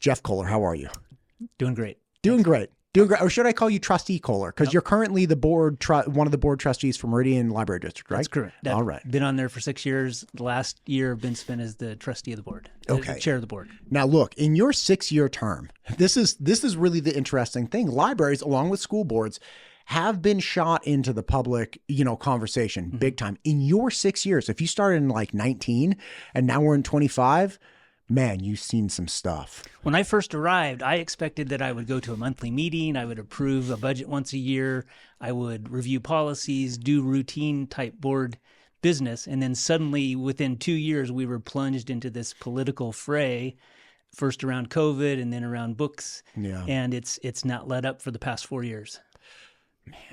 Jeff Kohler, how are you? Doing great. Doing great. Doing great. Or should I call you Trustee Kohler? Because you're currently the one of the board trustees for Meridian Library District, right? That's correct. All right. Been on there for 6 years. The last year I've been spent as the trustee of the board. Okay. Chair of the board. Now look, in your 6-year term, this is really the interesting thing. Libraries, along with school boards, have been shot into the public, conversation big time. In your 6 years, if you started in like 19 and now we're in 25, man, you've seen some stuff. When I first arrived, I expected that I would go to a monthly meeting. I would approve a budget once a year. I would review policies, do routine type board business. And then suddenly within 2 years, we were plunged into this political fray, first around COVID and then around books. Yeah. And it's not let up for the past 4 years.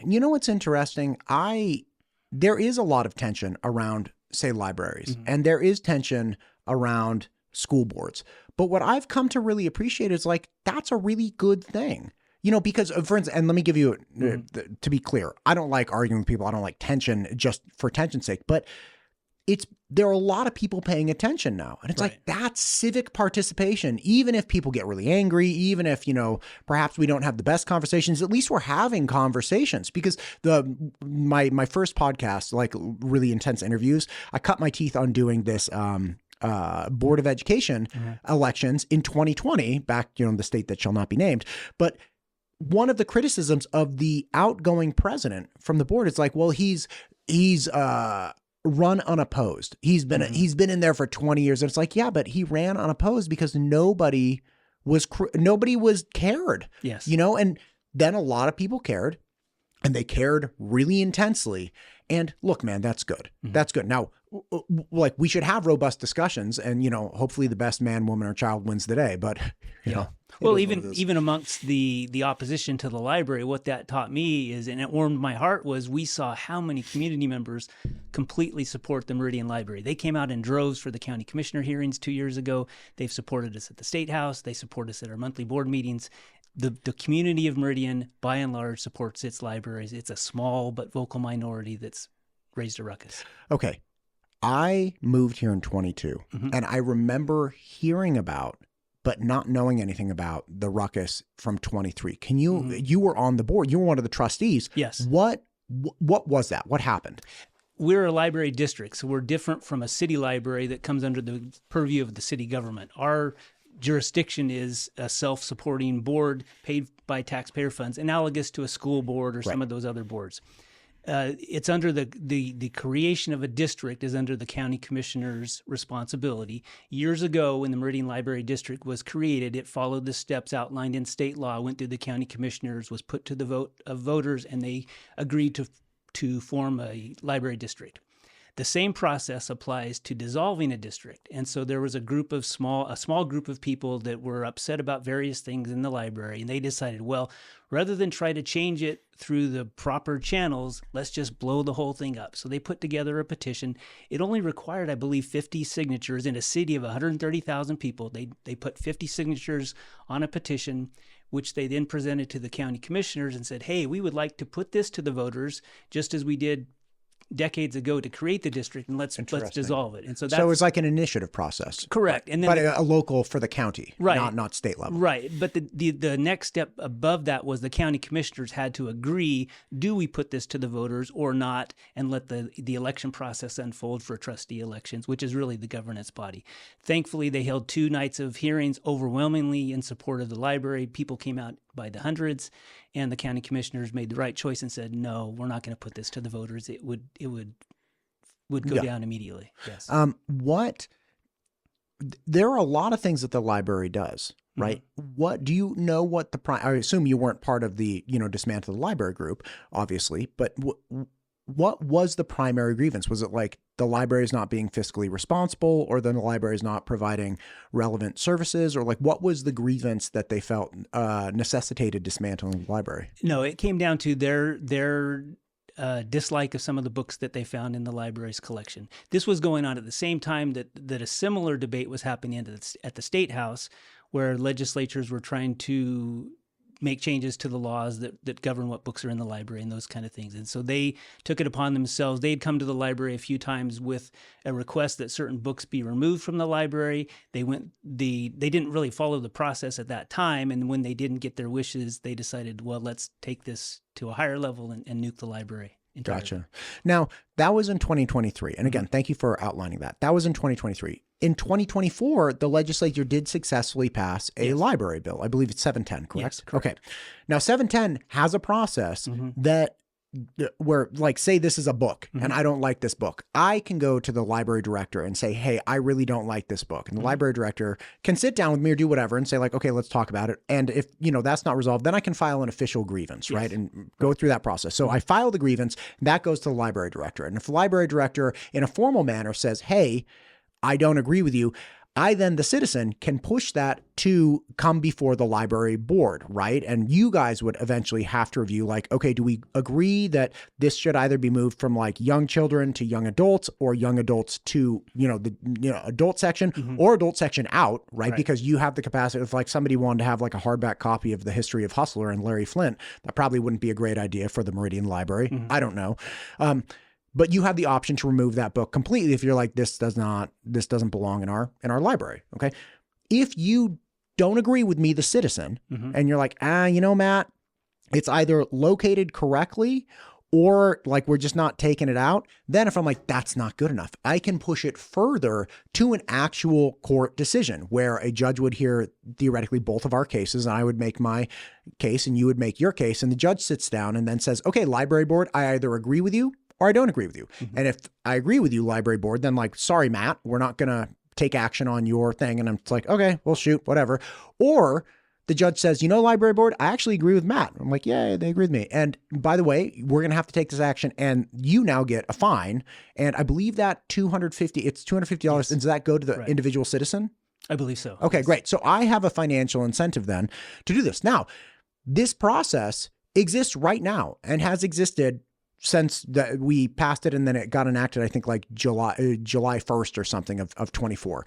You know what's interesting? There is a lot of tension around, say, libraries, and there is tension around school boards. But what I've come to really appreciate is like, that's a really good thing, because for instance, and let me give you, to be clear, I don't like arguing with people. I don't like tension just for tension's sake, but there are a lot of people paying attention now. And it's Right. like, that's civic participation. Even if people get really angry, even if, perhaps we don't have the best conversations, at least we're having conversations. Because my first podcast, like really intense interviews, I cut my teeth on doing this, Board of Education elections in 2020, back, the state that shall not be named. But one of the criticisms of the outgoing president from the board is like, well, he's run unopposed. He's been in there for 20 years. And it's like, yeah, but he ran unopposed because nobody was cared. Yes. And then a lot of people cared, and they cared really intensely. And look, man, that's good. That's good. Now, like, we should have robust discussions, and hopefully the best man, woman, or child wins the day. But you know, well, even amongst the opposition to the library, what that taught me is, and it warmed my heart, was we saw how many community members completely support the Meridian Library. They came out in droves for the county commissioner hearings 2 years ago. They've supported us at the State House. They support us at our monthly board meetings. The community of Meridian, by and large, supports its libraries. It's a small but vocal minority that's raised a ruckus. Okay. I moved here in 22, and I remember hearing about, but not knowing anything about, the ruckus from 23. Can you, you were on the board, you were one of the trustees. Yes. What was that? What happened? We're a library district, so we're different from a city library that comes under the purview of the city government. Our jurisdiction is a self-supporting board paid by taxpayer funds, analogous to a school board or some of those other boards. It's under the creation of a district is under the county commissioner's responsibility. Years ago, when the Meridian Library District was created, it followed the steps outlined in state law, went through the county commissioners, was put to the vote of voters, and they agreed to form a library district. The same process applies to dissolving a district. And so there was a small group of people that were upset about various things in the library. And they decided, well, rather than try to change it through the proper channels, let's just blow the whole thing up. So they put together a petition. It only required, I believe, 50 signatures in a city of 130,000 people. They put 50 signatures on a petition, which they then presented to the county commissioners and said, hey, we would like to put this to the voters, just as we did decades ago to create the district, and let's dissolve it. And so it was like an initiative process. Correct. And then but a local for the county, right, not state level. Right. But the next step above that was the county commissioners had to agree, do we put this to the voters or not, and let the election process unfold for trustee elections, which is really the governance body. Thankfully, they held 2 nights of hearings overwhelmingly in support of the library. People came out by the hundreds, and the county commissioners made the right choice and said, no, we're not going to put this to the voters. It would go down immediately. Yes. There are a lot of things that the library does, right? What do you know what I assume you weren't part of the, dismantle the library group, obviously, but what was the primary grievance? Was it like the library is not being fiscally responsible, or then the library is not providing relevant services, or like what was the grievance that they felt necessitated dismantling the library? No, it came down to their dislike of some of the books that they found in the library's collection. This was going on at the same time that a similar debate was happening at the State House, where legislatures were trying to make changes to the laws that govern what books are in the library and those kind of things. And so they took it upon themselves. They'd come to the library a few times with a request that certain books be removed from the library. They didn't really follow the process at that time. And when they didn't get their wishes, they decided, well, let's take this to a higher level and nuke the library entirely. Gotcha. Now, that was in 2023. And again, thank you for outlining that. That was in 2023. In 2024, the legislature did successfully pass a library bill. I believe it's 710, correct? Yes, correct. Okay. Now, 710 has a process that where, like, say this is a book and I don't like this book. I can go to the library director and say, hey, I really don't like this book. And the library director can sit down with me or do whatever and say, like, okay, let's talk about it. And if, that's not resolved, then I can file an official grievance, right? And go through that process. So I file the grievance, that goes to the library director. And if the library director in a formal manner says, hey, I don't agree with you, I then, the citizen, can push that to come before the library board, right? And you guys would eventually have to review, like, okay, do we agree that this should either be moved from like young children to young adults, or young adults to, the adult section, or adult section out, right? Because you have the capacity. If like somebody wanted to have like a hardback copy of The History of Hustler and Larry Flint, that probably wouldn't be a great idea for the Meridian Library. I don't know. But you have the option to remove that book completely if you're like, this doesn't belong in our library. Okay. If you don't agree with me, the citizen, and you're like, Matt, it's either located correctly or like we're just not taking it out. Then if I'm like, that's not good enough, I can push it further to an actual court decision where a judge would hear theoretically both of our cases, and I would make my case and you would make your case. And the judge sits down and then says, okay, library board, I either agree with you or I don't agree with you. And if I agree with you, library board, then like, sorry, Matt, we're not going to take action on your thing. And I'm like, okay, well, shoot, whatever. Or the judge says, library board, I actually agree with Matt. I'm like, yeah, they agree with me. And by the way, we're going to have to take this action and you now get a fine. And I believe that it's $250. Yes. And does that go to the individual citizen? I believe so. Okay, great. So I have a financial incentive then to do this. Now, this process exists right now and has existed since we passed it, and then it got enacted, I think like July 1st or something of 24.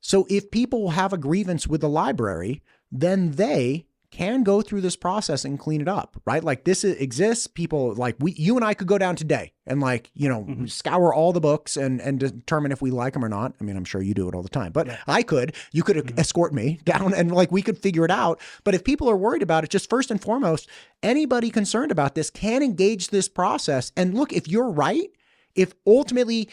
So if people have a grievance with the library, then they can go through this process and clean it up, right? Like this exists. People like you and I could go down today and like, scour all the books and determine if we like them or not. I mean, I'm sure you do it all the time, but you could escort me down and like, we could figure it out. But if people are worried about it, just first and foremost, anybody concerned about this can engage this process. And look, if you're right, if ultimately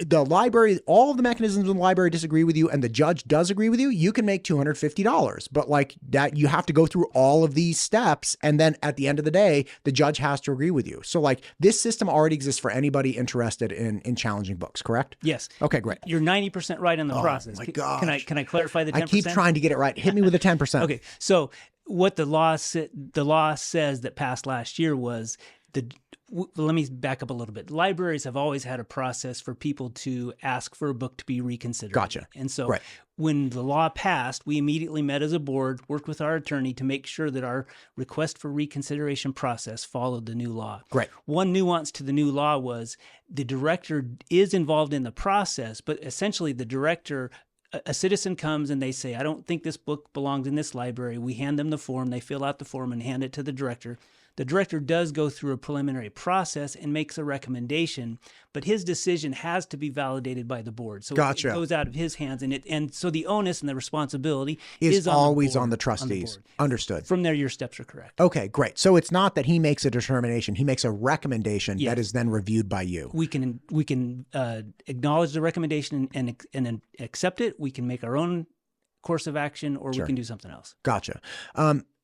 the library, all of the mechanisms in the library disagree with you and the judge does agree with you, you can make $250. But like that, you have to go through all of these steps. And then at the end of the day, the judge has to agree with you. So like this system already exists for anybody interested in challenging books, correct? Yes. Okay, great. You're 90% right on the process. My gosh. Can I clarify the 10%? I keep trying to get it right. Hit me with the 10%. Okay. So what the law says that passed last year was let me back up a little bit. Libraries have always had a process for people to ask for a book to be reconsidered. Gotcha. And so when the law passed, we immediately met as a board, worked with our attorney to make sure that our request for reconsideration process followed the new law. Great. One nuance to the new law was the director is involved in the process, but essentially the director, a citizen comes and they say, I don't think this book belongs in this library. We hand them the form, they fill out the form and hand it to the director. The director does go through a preliminary process and makes a recommendation, but his decision has to be validated by the board. So Gotcha. It goes out of his hands, and so the onus and the responsibility is always on on the trustees. Understood. From there, your steps are correct. Okay, great. So it's not that he makes a determination; he makes a recommendation that is then reviewed by you. We can acknowledge the recommendation and accept it. We can make our own course of action, or we can do something else. Gotcha.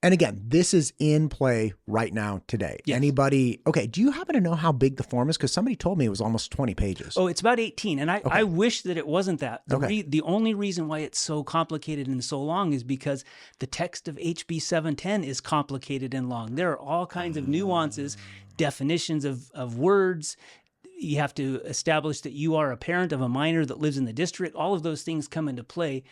And again, this is in play right now today. Yes. Anybody? Okay. Do you happen to know how big the form is? Because somebody told me it was almost 20 pages. Oh, it's about 18. And I wish that it wasn't that. The only reason why it's so complicated and so long is because the text of HB 710 is complicated and long. There are all kinds of nuances, definitions of words. You have to establish that you are a parent of a minor that lives in the district. All of those things come into play.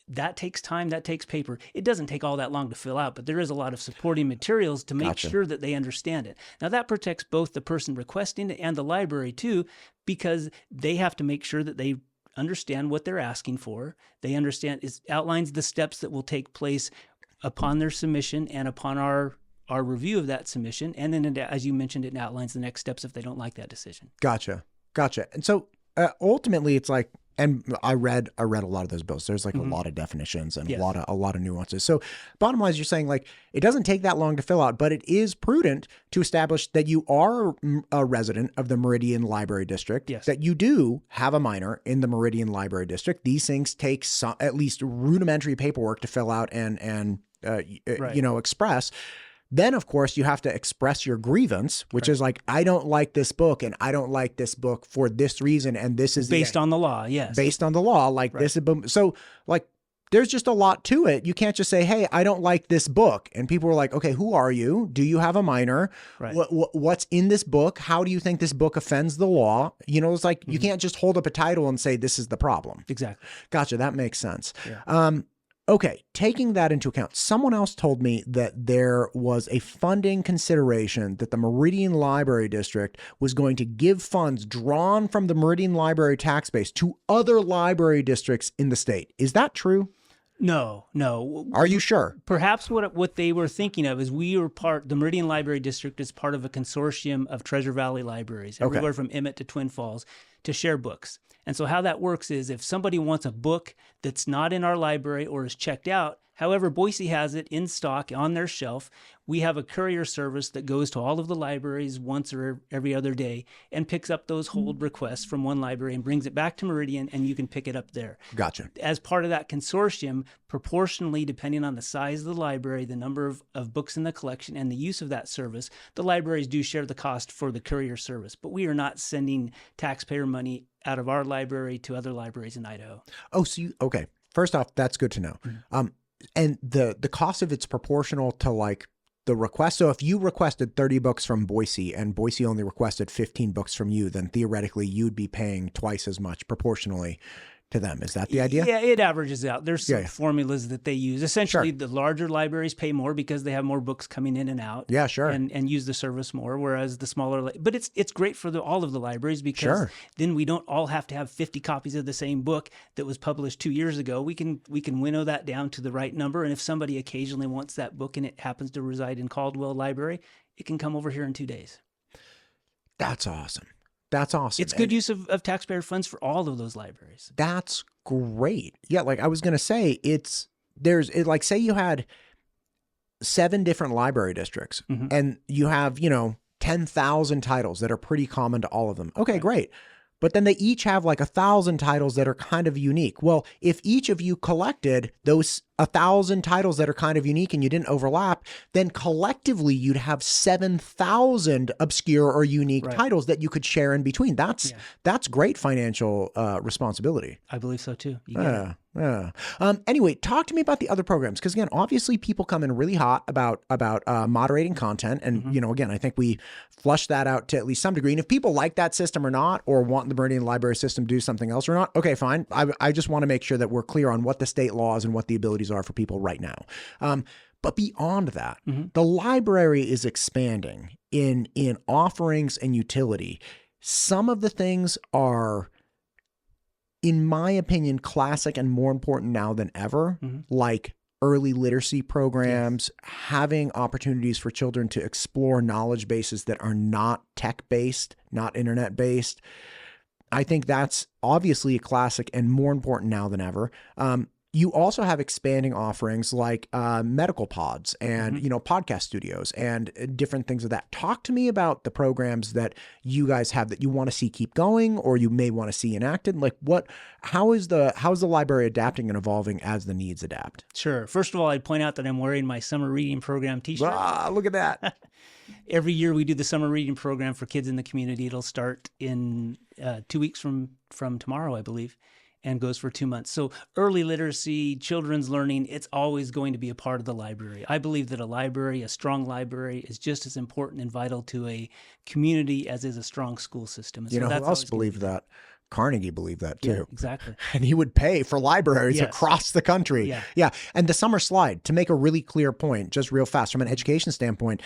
That takes time, that takes paper. It doesn't take all that long to fill out, but there is a lot of supporting materials to make sure that they understand it. Now, that protects both the person requesting it and the library, too, because they have to make sure that they understand what they're asking for. They understand, it outlines the steps that will take place upon their submission and upon our review of that submission. And then, as you mentioned, it outlines the next steps if they don't like that decision. Gotcha. And so ultimately it's like, and I read a lot of those bills. There's like a lot of definitions and a lot of nuances. So bottom line is, you're saying like it doesn't take that long to fill out, but it is prudent to establish that you are a resident of the Meridian Library District, that you do have a minor in the Meridian Library District. These things take at least rudimentary paperwork to fill out and express. Then, of course, you have to express your grievance, which is like, I don't like this book, and I don't like this book for this reason, and this is based on the law. Yes, based on the law. Like this is so like. There's just a lot to it. You can't just say, hey, I don't like this book. And people are like, okay, who are you? Do you have a minor? Right. What's in this book? How do you think this book offends the law? You know, it's like, you can't just hold up a title and say, this is the problem. Exactly. Gotcha. That makes sense. Yeah. Okay, taking that into account, someone else told me that there was a funding consideration that the Meridian Library District was going to give funds drawn from the Meridian Library tax base to other library districts in the state. Is that true? No. Are you sure? Perhaps what they were thinking of is the Meridian Library District is part of a consortium of Treasure Valley libraries, everywhere from Emmett to Twin Falls, to share books. And so how that works is, if somebody wants a book that's not in our library or is checked out, however, Boise has it in stock on their shelf, we have a courier service that goes to all of the libraries once or every other day and picks up those hold requests from one library and brings it back to Meridian, and you can pick it up there. Gotcha. As part of that consortium, proportionally, depending on the size of the library, the number of books in the collection, and the use of that service, the libraries do share the cost for the courier service. But we are not sending taxpayer money out of our library to other libraries in Idaho. Oh, so okay. First off, that's good to know. And the cost of it's proportional to like the request. So if you requested 30 books from Boise and Boise only requested 15 books from you, then theoretically you'd be paying twice as much proportionally to them. Is that the idea? Yeah, it averages out. There's some formulas that they use. Essentially, the larger libraries pay more because they have more books coming in and out. Yeah, sure. And use the service more, whereas the smaller... But it's great for all of the libraries, because then we don't all have to have 50 copies of the same book that was published 2 years ago. We can winnow that down to the right number, and if somebody occasionally wants that book and it happens to reside in Caldwell Library, it can come over here in 2 days. That's awesome. That's awesome. It's good use of taxpayer funds for all of those libraries. That's great. Yeah, like I was going to say, like say you had 7 different library districts and you have, 10,000 titles that are pretty common to all of them. Okay, great. But then they each have like 1,000 titles that are kind of unique. Well, if each of you collected those 1,000 titles that are kind of unique and you didn't overlap, then collectively you'd have 7,000 obscure or unique titles that you could share in between. That's great financial responsibility. I believe so too. Anyway, talk to me about the other programs, because again, obviously people come in really hot about moderating content, and again, I think we flush that out to at least some degree. And if people like that system or not, or want the Meridian Library System to do something else or not, okay, fine. I just want to make sure that we're clear on what the state laws and what the abilities are for people right now. But beyond that, the library is expanding in offerings and utility. Some of the things are, in my opinion, classic and more important now than ever, like early literacy programs, having opportunities for children to explore knowledge bases that are not tech-based, not internet-based. I think that's obviously a classic and more important now than ever. You also have expanding offerings like medical pods and, podcast studios and different things of that. Talk to me about the programs that you guys have that you want to see keep going, or you may want to see enacted. Like how is the library adapting and evolving as the needs adapt? Sure. First of all, I'd point out that I'm wearing my summer reading program t-shirt. Ah, look at that. Every year we do the summer reading program for kids in the community. It'll start in 2 weeks from tomorrow, I believe, and goes for 2 months. So early literacy, children's learning, it's always going to be a part of the library. I believe that a strong library, is just as important and vital to a community as is a strong school system. And who else believed that? Carnegie believed that too. Yeah, exactly. And he would pay for libraries across the country. Yeah. And the summer slide, to make a really clear point, just real fast, from an education standpoint,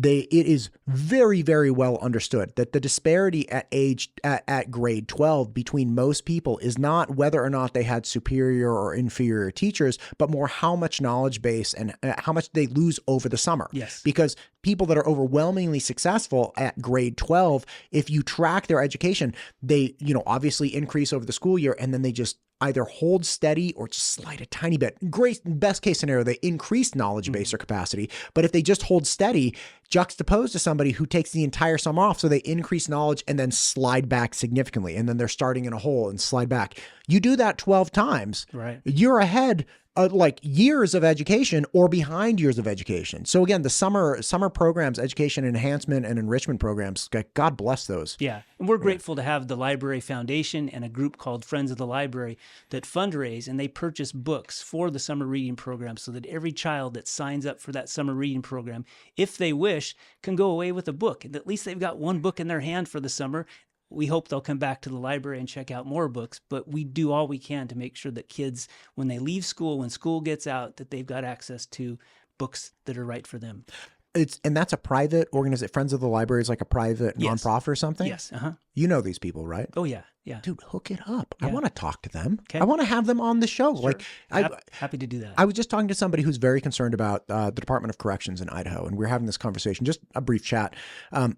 it is very, very well understood that the disparity at grade 12 between most people is not whether or not they had superior or inferior teachers, but more how much knowledge base and how much they lose over the summer. Yes. Because people that are overwhelmingly successful at grade 12, if you track their education, they, obviously increase over the school year, and then they just either hold steady or just slide a tiny bit. Best case scenario, they increase knowledge base or capacity. But if they just hold steady, juxtaposed to somebody who takes the entire summer off, so they increase knowledge and then slide back significantly, and then they're starting in a hole and slide back. You do that 12 times, right, you're ahead like years of education or behind years of education. So again, the summer programs, education enhancement and enrichment programs, God bless those. Yeah. And we're grateful to have the Library Foundation and a group called Friends of the Library that fundraise, and they purchase books for the summer reading program so that every child that signs up for that summer reading program, if they wish, can go away with a book. And at least they've got one book in their hand for the summer. We hope they'll come back to the library and check out more books, but we do all we can to make sure that kids, when they leave school, when school gets out, that they've got access to books that are right for them. And that's a private organization. Friends of the Library is like a private nonprofit or something? Yes. You know these people, right? Oh, yeah. Yeah. Dude, hook it up. Yeah. I want to talk to them. Okay. I want to have them on the show. Sure. Like, happy to do that. I was just talking to somebody who's very concerned about the Department of Corrections in Idaho, and we were having this conversation, just a brief chat. And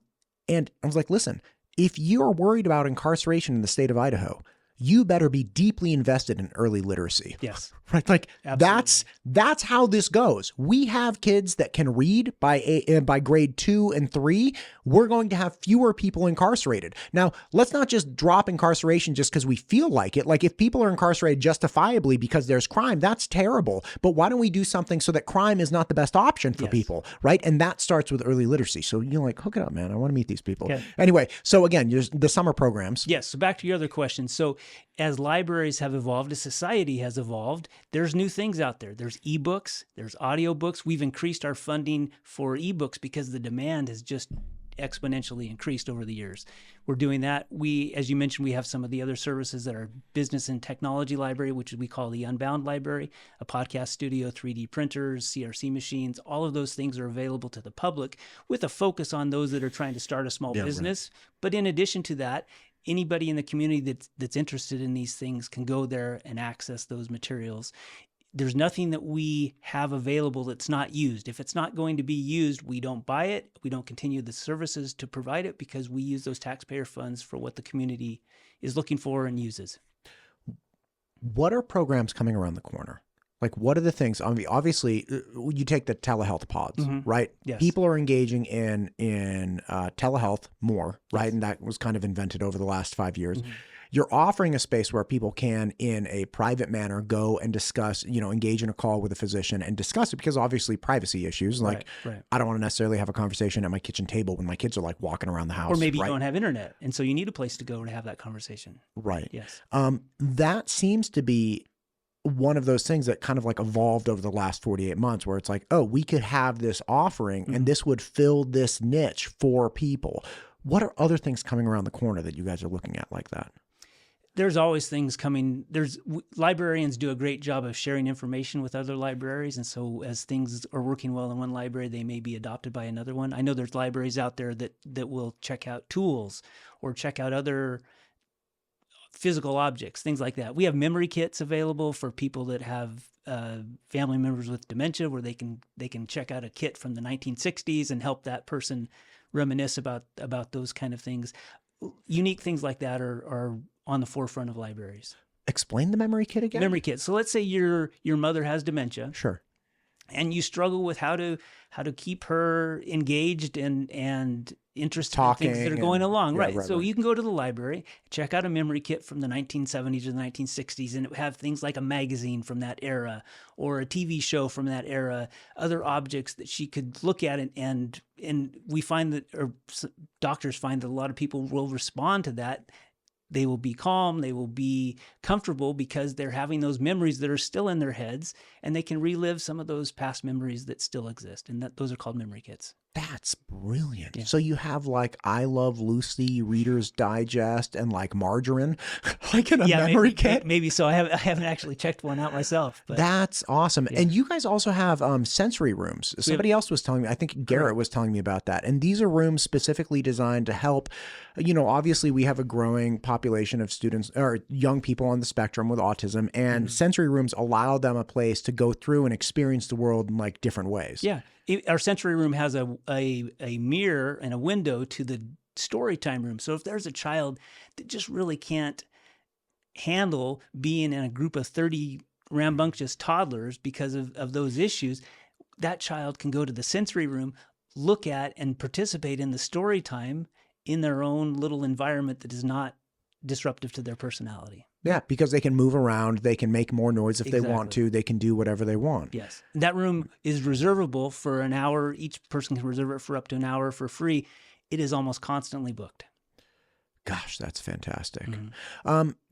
I was like, listen, if you're worried about incarceration in the state of Idaho, you better be deeply invested in early literacy. Yes. Right? Like Absolutely. that's how this goes. We have kids that can read by grade 2 and 3. We're going to have fewer people incarcerated. Now, let's not just drop incarceration just because we feel like it. Like if people are incarcerated justifiably because there's crime, that's terrible. But why don't we do something so that crime is not the best option for people, right? And that starts with early literacy. So hook it up, man. I want to meet these people. Okay. Anyway, so again, there's the summer programs. Yes. So back to your other question. So as libraries have evolved, as society has evolved, there's new things out there. There's ebooks, there's audiobooks. We've increased our funding for ebooks because the demand has just exponentially increased over the years. We're doing that. As you mentioned, we have some of the other services that are business and technology library, which we call the Unbound Library, a podcast studio, 3D printers, CRC machines. All of those things are available to the public with a focus on those that are trying to start a small business. Right. But in addition to that, anybody in the community that's interested in these things can go there and access those materials. There's nothing that we have available that's not used. If it's not going to be used, we don't buy it. We don't continue the services to provide it because we use those taxpayer funds for what the community is looking for and uses. What are programs coming around the corner? Like, what are the things? I mean, obviously, you take the telehealth pods, right? Yes. People are engaging in telehealth more, right? And that was kind of invented over the last 5 years. You're offering a space where people can, in a private manner, go and discuss, engage in a call with a physician and discuss it, because obviously privacy issues. Like, I don't want to necessarily have a conversation at my kitchen table when my kids are like walking around the house. Or maybe you don't have internet, and so you need a place to go to have that conversation. Right. Yes. That seems to be one of those things that kind of like evolved over the last 48 months, where it's like, oh, we could have this offering and this would fill this niche for people. What are other things coming around the corner that you guys are looking at like that? There's always things coming. Librarians do a great job of sharing information with other libraries. And so as things are working well in one library, they may be adopted by another one. I know there's libraries out there that will check out tools or check out other physical objects, things like that. We have memory kits available for people that have family members with dementia, where they can check out a kit from the 1960s and help that person reminisce about those kind of things. Unique things like that are on the forefront of libraries. Explain the memory kit again. Memory kit. So let's say your mother has dementia. Sure. And you struggle with how to keep her engaged and interested Talking in things that are going along. Yeah, right. So you can go to the library, check out a memory kit from the 1970s or the 1960s, and it would have things like a magazine from that era or a TV show from that era, other objects that she could look at, and we find that, or doctors find that a lot of people will respond to that. They will be calm, they will be comfortable because they're having those memories that are still in their heads, and they can relive some of those past memories that still exist. And those are called memory kits. That's brilliant. Yeah. So you have like I Love Lucy, Reader's Digest, and like margarine, like in a memory kit. Maybe so. I haven't actually checked one out myself. But That's awesome. Yeah. And you guys also have sensory rooms. Somebody else was telling me, I think Garrett was telling me about that. And these are rooms specifically designed to help, obviously we have a growing population of students or young people on the spectrum with autism, and sensory rooms allow them a place to go through and experience the world in like different ways. Yeah. Our sensory room has a mirror and a window to the story time room. So if there's a child that just really can't handle being in a group of 30 rambunctious toddlers because of those issues, that child can go to the sensory room, look at and participate in the story time in their own little environment that is not disruptive to their personality. Yeah, because they can move around, they can make more noise if they want to, they can do whatever they want. Yes. That room is reservable for an hour. Each person can reserve it for up to an hour for free. It is almost constantly booked. Gosh, that's fantastic.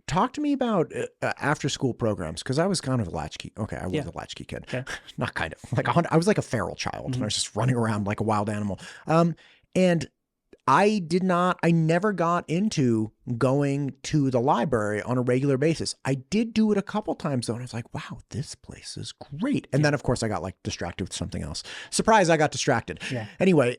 Talk to me about after-school programs, because I was kind of a latchkey. Okay, I was a latchkey kid. Okay. Not kind of. Like I was like a feral child. I was just running around like a wild animal. And I never got into going to the library on a regular basis. I did do it a couple times though, and I was like, wow, this place is great. And then of course I got like distracted with something else. Surprise, I got distracted. Yeah. Anyway,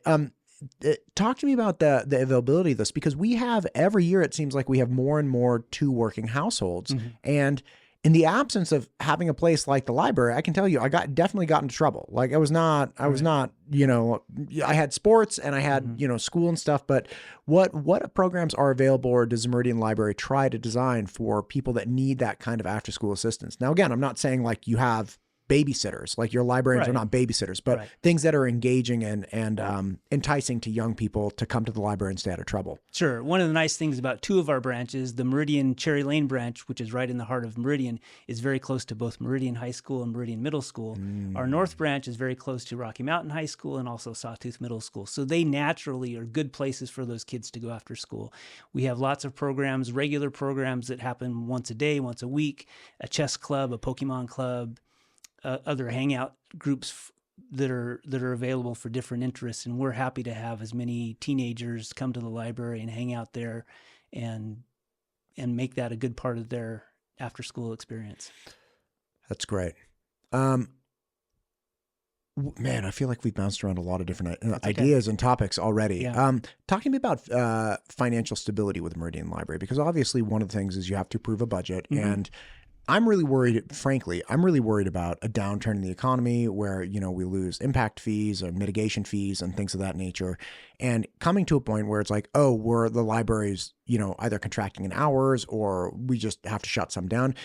talk to me about the availability of this, because we have every year, it seems like we have more and more two working households. And in the absence of having a place like the library, I can tell you, I definitely got into trouble. Like I was not, I had sports and I had, school and stuff, but what programs are available, or does the Meridian Library try to design for people that need that kind of after school assistance? Now, again, I'm not saying like you have babysitters, like your librarians are not babysitters, but things that are engaging and enticing to young people to come to the library and stay out of trouble. Sure. One of the nice things about two of our branches, the Meridian Cherry Lane branch, which is right in the heart of Meridian, is very close to both Meridian High School and Meridian Middle School. Our North branch is very close to Rocky Mountain High School and also Sawtooth Middle School. So they naturally are good places for those kids to go after school. We have lots of programs, regular programs that happen once a day, once a week, a chess club, a Pokemon club, other hangout groups that are available for different interests, and we're happy to have as many teenagers come to the library and hang out there, and make that a good part of their after school experience. That's great. Man, I feel like we've bounced around a lot of different ideas and topics already. Yeah. Talking to me about financial stability with the Meridian Library, because obviously one of the things is you have to approve a budget, and I'm really worried, frankly, about a downturn in the economy where, we lose impact fees or mitigation fees and things of that nature. And coming to a point where it's like, oh, the library's, either contracting in hours or we just have to shut some down.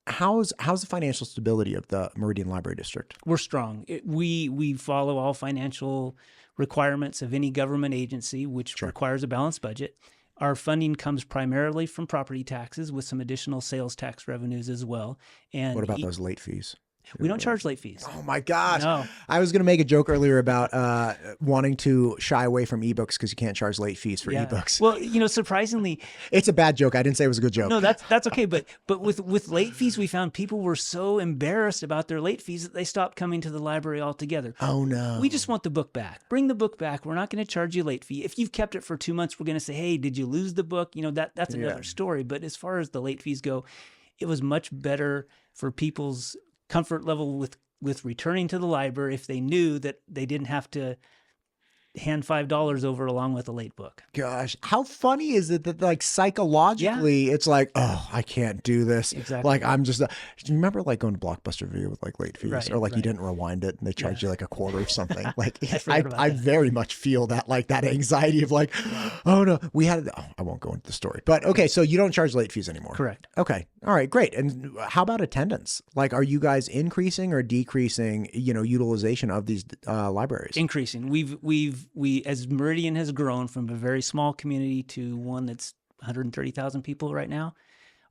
How's the financial stability of the Meridian Library District? We're strong. We follow all financial requirements of any government agency, which requires a balanced budget. Our funding comes primarily from property taxes with some additional sales tax revenues as well. And what about those late fees? We don't charge late fees. Oh my gosh. No. I was going to make a joke earlier about wanting to shy away from ebooks because you can't charge late fees for ebooks. Well, surprisingly, it's a bad joke. I didn't say it was a good joke. No, that's okay. But with late fees, we found people were so embarrassed about their late fees that they stopped coming to the library altogether. Oh no. We just want the book back. Bring the book back. We're not going to charge you a late fee. If you've kept it for 2 months, we're going to say, hey, did you lose the book? That's another story. But as far as the late fees go, it was much better for people's comfort level with returning to the library if they knew that they didn't have to hand $5 over along with a late book. Gosh, how funny is it that like psychologically it's like, oh, I can't do this. Exactly. Like I'm just, do you remember like going to Blockbuster Video with like late fees or like you didn't rewind it and they charged you like a quarter or something? Like I very much feel that like that anxiety of like, oh no, I won't go into the story, but okay. So you don't charge late fees anymore. Correct. Okay. All right, great. And how about attendance? Like, are you guys increasing or decreasing, utilization of these libraries? Increasing. We as Meridian has grown from a very small community to one that's 130,000 people right now,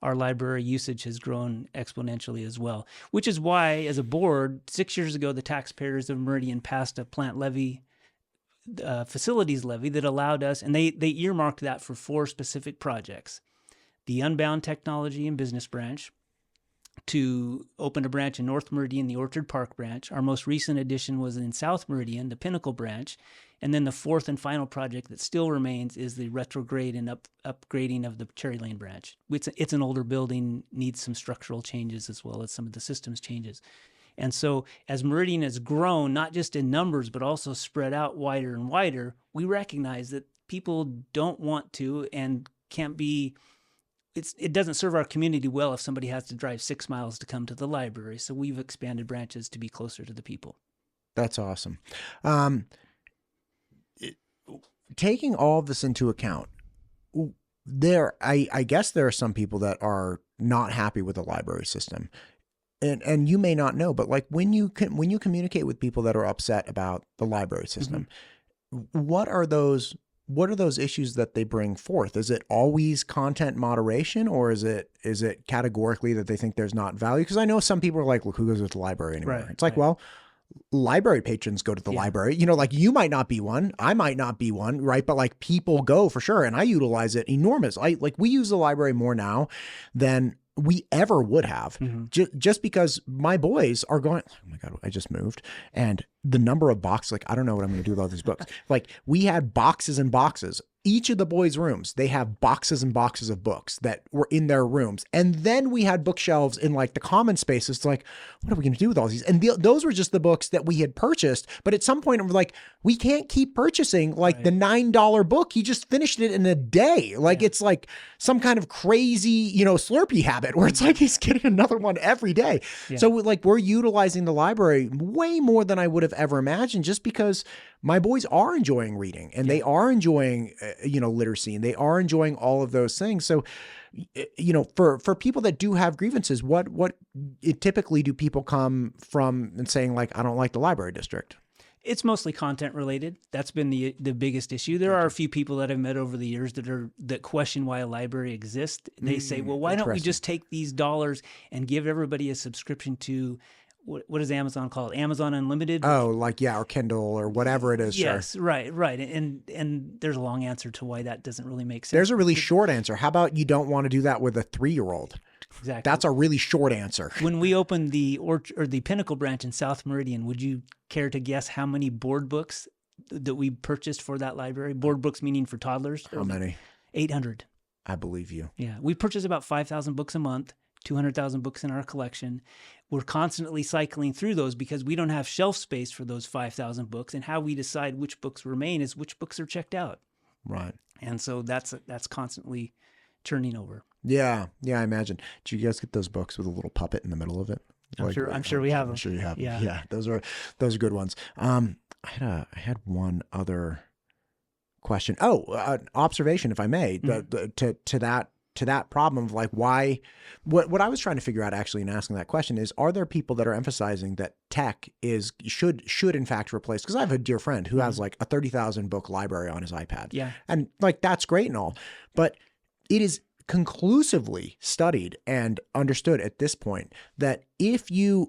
our library usage has grown exponentially as well, which is why as a board, 6 years ago, the taxpayers of Meridian passed a plant levy, facilities levy that allowed us, and they earmarked that for 4 specific projects: the Unbound Technology and Business branch, to open a branch in North Meridian, the Orchard Park branch. Our most recent addition was in South Meridian, the Pinnacle branch, And then the fourth and final project that still remains is the retrograde and upgrading of the Cherry Lane branch. It's an older building, needs some structural changes as well as some of the systems changes. And so as Meridian has grown, not just in numbers, but also spread out wider and wider, we recognize that people don't want to and can't be, it doesn't serve our community well if somebody has to drive 6 miles to come to the library. So we've expanded branches to be closer to the people. That's awesome. Taking all of this into account, I guess there are some people that are not happy with the library system. And you may not know, but like when you communicate with people that are upset about the library system, what are those issues that they bring forth? Is it always content moderation, or is it categorically that they think there's not value? Because I know some people are like, look, who goes to the library anymore? Right, it's like, well, library patrons go to the library. You know, like you might not be one, I might not be one, right? But like people go for sure, and I utilize it enormous. We use the library more now than we ever would have, just because my boys are going, oh my God, I just moved. And the number of boxes, like, I don't know what I'm going to do with all these books. Like we had boxes and boxes. Each of the boys' rooms, they have boxes and boxes of books that were in their rooms. And then we had bookshelves in like the common spaces. It's like, what are we going to do with all these? And those were just the books that we had purchased. But at some point, we're like, we can't keep purchasing like the $9 book. He just finished it in a day. Like it's like some kind of crazy, Slurpee habit where it's like he's getting another one every day. Yeah. So like we're utilizing the library way more than I would have ever imagined, just because my boys are enjoying reading and they are enjoying, literacy, and they are enjoying all of those things. So, for people that do have grievances, what typically do people come from and saying like, I don't like the library district? It's mostly content related. That's been the biggest issue. There are a few people that I've met over the years that question why a library exists. They say, well, why don't we just take these dollars and give everybody a subscription to what does Amazon call it? Amazon Unlimited? Oh, or Kindle or whatever it is. Yes, sure. Right. And there's a long answer to why that doesn't really make sense. There's a really short answer. How about you don't want to do that with a 3-year-old? Exactly. That's a really short answer. When we opened the Pinnacle branch in South Meridian, would you care to guess how many board books that we purchased for that library? Board books meaning for toddlers? How many? 800. I believe you. Yeah. We purchase about 5,000 books a month. 200,000 books in our collection. We're constantly cycling through those because we don't have shelf space for those 5,000 books. And how we decide which books remain is which books are checked out. Right. And so that's constantly turning over. Yeah, I imagine. Did you guys get those books with a little puppet in the middle of it? I'm sure we have them. I'm sure you have them. Yeah, those are good ones. I had one other question. Observation, if I may, to that problem of like why, what I was trying to figure out actually in asking that question is, are there people that are emphasizing that tech should in fact replace, because I have a dear friend who has like a 30,000 book library on his iPad. Yeah. And like, that's great and all, but it is conclusively studied and understood at this point that if you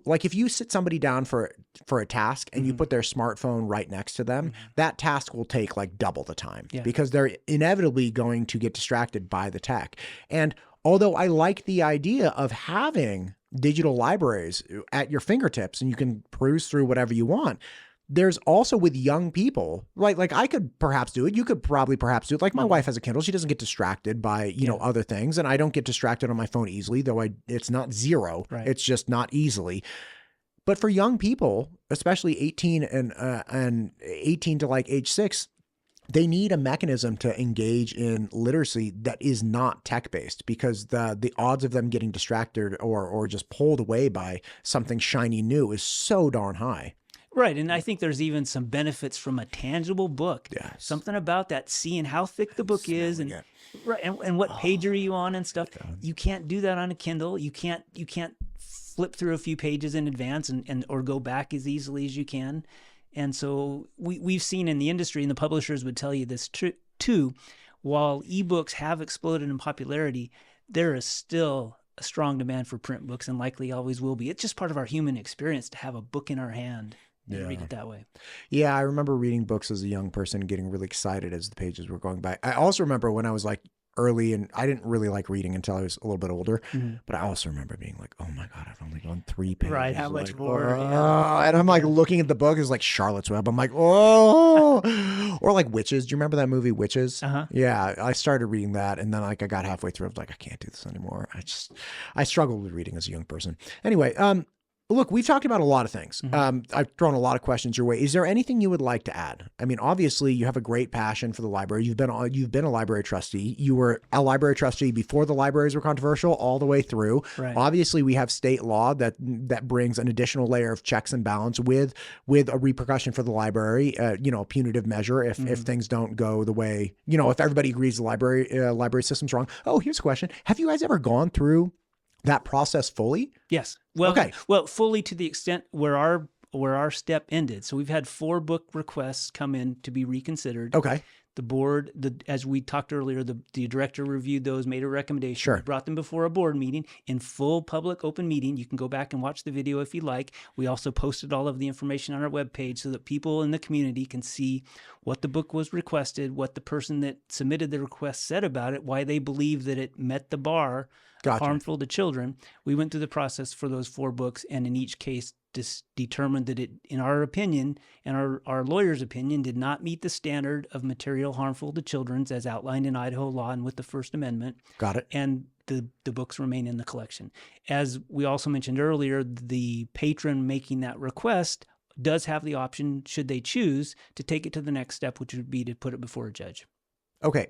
sit somebody down for a task and you put their smartphone right next to them, that task will take like double the time because they're inevitably going to get distracted by the tech. And although I like the idea of having digital libraries at your fingertips and you can peruse through whatever you want, there's also with young people, like I could perhaps do it. You could probably perhaps do it. Like my wife has a Kindle. She doesn't get distracted by, other things. And I don't get distracted on my phone easily, though it's not zero. Right. It's just not easily. But for young people, especially 18 and 18 to like age 6, they need a mechanism to engage in literacy that is not tech-based, because the odds of them getting distracted or just pulled away by something shiny new is so darn high. Right. And I think there's even some benefits from a tangible book. Yes. Something about that, seeing how thick the book is and what page are you on and stuff. You can't do that on a Kindle. You can't flip through a few pages in advance or go back as easily as you can. And so we've seen in the industry, and the publishers would tell you this too, while ebooks have exploded in popularity, there is still a strong demand for print books and likely always will be. It's just part of our human experience to have a book in our hand. And read it that way. Yeah, I remember reading books as a young person and getting really excited as the pages were going by. I also remember when I was like early, and I didn't really like reading until I was a little bit older. But I also remember being like, oh my God, I've only gone 3 pages. Right, how much like, more? And I'm like looking at the book, it's like Charlotte's Web. I'm like, oh, or like Witches. Do you remember that movie, Witches? Yeah, I started reading that, and then like I got halfway through, I was like, I can't do this anymore. I struggled with reading as a young person. Anyway, look, we've talked about a lot of things. I've thrown a lot of questions your way. Is there anything you would like to add? I mean, obviously, you have a great passion for the library. You've been a library trustee. You were a library trustee before the libraries were controversial, all the way through. Right. Obviously, we have state law that brings an additional layer of checks and balance with a repercussion for the library. A punitive measure if things don't go the way, if everybody agrees the library system's wrong. Oh, here's a question: have you guys ever gone through that process fully? Yes. Well, okay. Well, fully to the extent where our step ended. So we've had 4 book requests come in to be reconsidered. Okay. The board, as we talked earlier, the director reviewed those, made a recommendation. Sure. Brought them before a board meeting in full public open meeting. You can go back and watch the video if you like. We also posted all of the information on our webpage so that people in the community can see what the book was requested, what the person that submitted the request said about it, why they believe that it met the bar. Gotcha. Harmful to children. We went through the process for those 4 books, and in each case determined that it, in our opinion and our lawyer's opinion, did not meet the standard of material harmful to children as outlined in Idaho law and with the First Amendment. Got it. And the books remain in the collection. As we also mentioned earlier, the patron making that request does have the option, should they choose, to take it to the next step, which would be to put it before a judge. Okay.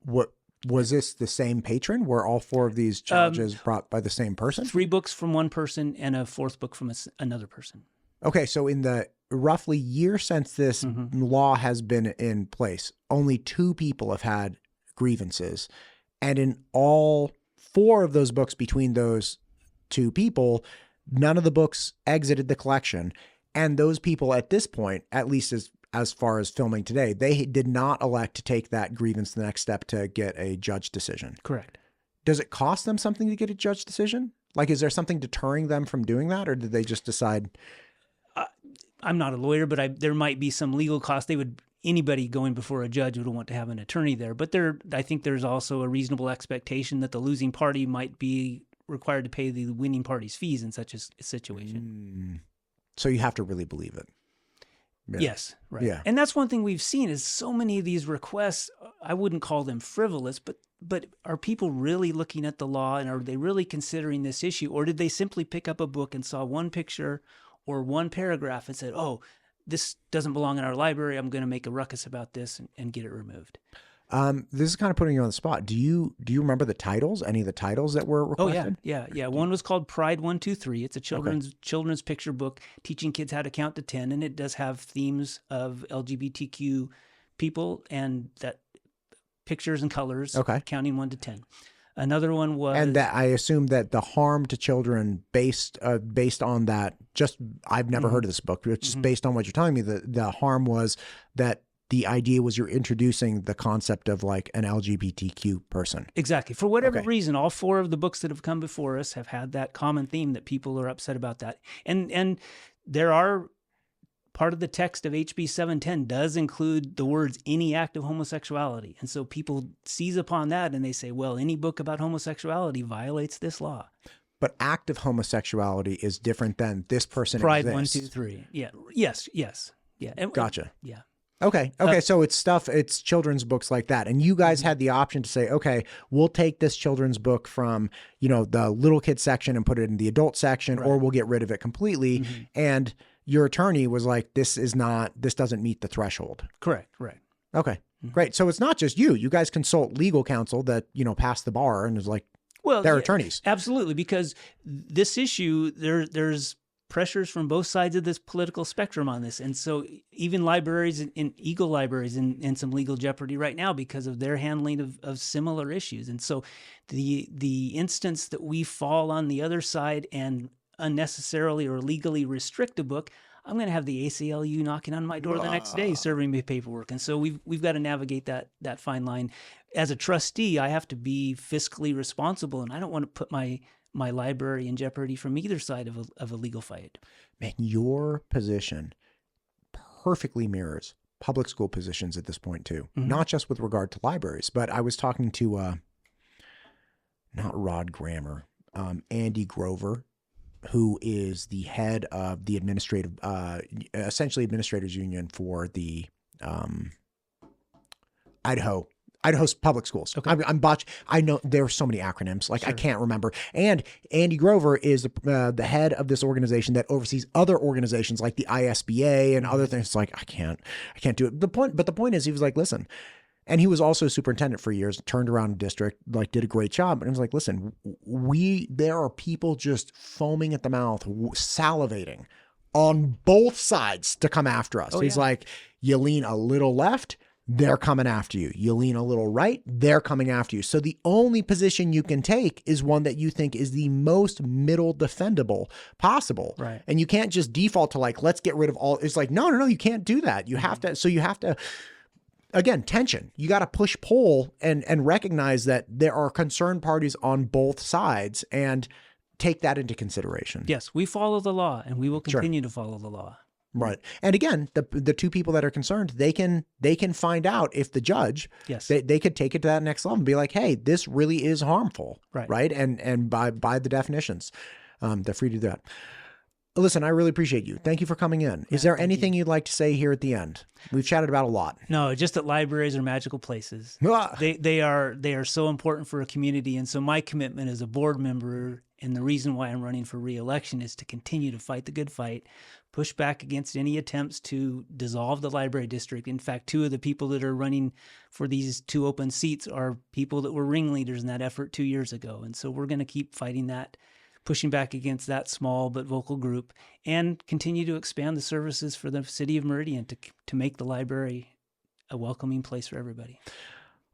What was this the same patron? Were all 4 of these charges brought by the same person? 3 books from one person and a 4th book from another person. Okay, so in the roughly year since this law has been in place, only 2 people have had grievances. And in all 4 of those books between those 2 people, none of the books exited the collection. And those people at this point, at least as far as filming today, they did not elect to take that grievance the next step to get a judge decision. Correct. Does it cost them something to get a judge decision? Like, is there something deterring them from doing that, or did they just decide? I'm not a lawyer, but there might be some legal cost. Anybody going before a judge would want to have an attorney there. But I think there's also a reasonable expectation that the losing party might be required to pay the winning party's fees in such a situation. So you have to really believe it. Yeah. Yes, right. Yeah. And that's one thing we've seen is so many of these requests, I wouldn't call them frivolous, but are people really looking at the law, and are they really considering this issue? Or did they simply pick up a book and saw one picture or one paragraph and said, oh, this doesn't belong in our library, I'm going to make a ruckus about this and get it removed? This is kind of putting you on the spot. Do you remember the titles? Any of the titles that were requested? Oh yeah. One was called Pride 123. It's a children's picture book teaching kids how to count to 10, and it does have themes of LGBTQ people and that pictures and colors. Counting 1 to 10. Another one was, and that I assume that the harm to children based on that. Just I've never heard of this book. It's just based on what you're telling me. The harm was that. The idea was you're introducing the concept of like an LGBTQ person. Exactly. For whatever reason, all 4 of the books that have come before us have had that common theme that people are upset about that. And there are part of the text of HB 710 does include the words any act of homosexuality. And so people seize upon that and they say, well, any book about homosexuality violates this law. But act of homosexuality is different than this person Pride exists. 1, 2, 3. Yeah. Yes. Yeah. Gotcha. Yeah. Okay. So it's children's books like that. And you guys had the option to say, okay, we'll take this children's book from, the little kid section and put it in the adult section, or we'll get rid of it completely. And your attorney was like, this doesn't meet the threshold. Correct. Right. Okay, great. So it's not just you. You guys consult legal counsel that, passed the bar and is like, they're attorneys. Absolutely. Because this issue, there's pressures from both sides of this political spectrum on this. And so even libraries in Eagle libraries in some legal jeopardy right now because of their handling of similar issues. And so the instance that we fall on the other side and unnecessarily or legally restrict a book, I'm going to have the ACLU knocking on my door the next day serving me paperwork. And so we've got to navigate that fine line. As a trustee, I have to be fiscally responsible, and I don't want to put my library in jeopardy from either side of a legal fight. Man, your position perfectly mirrors public school positions at this point too. Not just with regard to libraries, but I was talking to not Rod Grammer, Andy Grover, who is the head of the essentially administrators union for the Idaho public schools. Okay. I'm botch. I know there are so many acronyms, like I can't remember. And Andy Grover is the head of this organization that oversees other organizations like the ISBA and other things. It's like, I can't do it. The point is, he was like, listen, and he was also superintendent for years, turned around a district, like did a great job. And I was like, listen, there are people just foaming at the mouth, salivating on both sides to come after us. He's like, you lean a little left, they're coming after you. You lean a little right, they're coming after you. So the only position you can take is one that you think is the most middle defendable possible. Right. And you can't just default to like, let's get rid of all. It's like, no, you can't do that. You have to, again, tension. You got to push pull and recognize that there are concerned parties on both sides and take that into consideration. Yes, we follow the law and we will continue to follow the law. Right. And again, the two people that are concerned, they can find out if the judge, they could take it to that next level and be like, hey, this really is harmful. Right. And by the definitions, they're free to do that. Listen, I really appreciate you. Thank you for coming in. Is there anything you'd like to say here at the end? We've chatted about a lot. No, just that libraries are magical places. They are so important for a community. And so my commitment as a board member, and the reason why I'm running for re-election, is to continue to fight the good fight, push back against any attempts to dissolve the library district. In fact, two of the people that are running for these two open seats are people that were ringleaders in that effort 2 years ago. And so we're going to keep fighting that, pushing back against that small but vocal group, and continue to expand the services for the city of Meridian to make the library a welcoming place for everybody.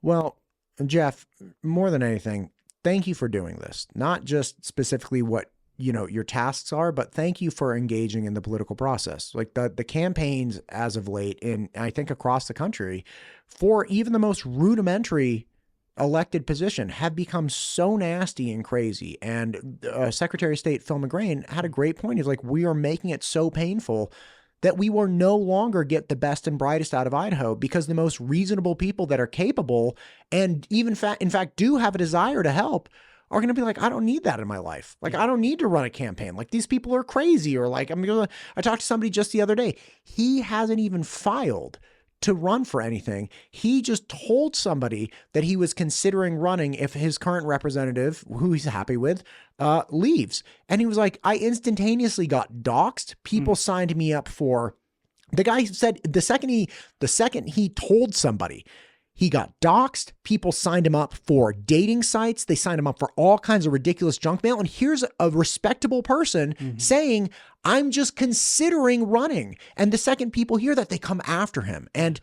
Well, Jeff, more than anything, thank you for doing this. Not just specifically what your tasks are, but thank you for engaging in the political process. Like the campaigns as of late, and I think across the country, for even the most rudimentary elected position, have become so nasty and crazy. And Secretary of State Phil McGrain had a great point. He's like, we are making it so painful that we will no longer get the best and brightest out of Idaho, because the most reasonable people that are capable and even in fact do have a desire to help are going to be like, I don't need that in my life. Like, I don't need to run a campaign. Like, these people are crazy. Or like, I talked to somebody just the other day. He hasn't even filed to run for anything. He just told somebody that he was considering running if his current representative, who he's happy with, leaves. And he was like, I instantaneously got doxxed. People signed me up for, the guy said the second he told somebody, he got doxxed. People signed him up for dating sites. They signed him up for all kinds of ridiculous junk mail. And here's a respectable person saying, I'm just considering running. And the second people hear that, they come after him. And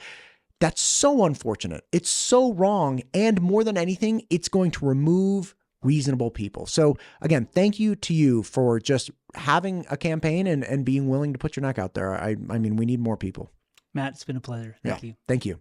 that's so unfortunate. It's so wrong. And more than anything, it's going to remove reasonable people. So again, thank you to you for just having a campaign and being willing to put your neck out there. I mean, we need more people. Matt, it's been a pleasure. Thank you. Thank you.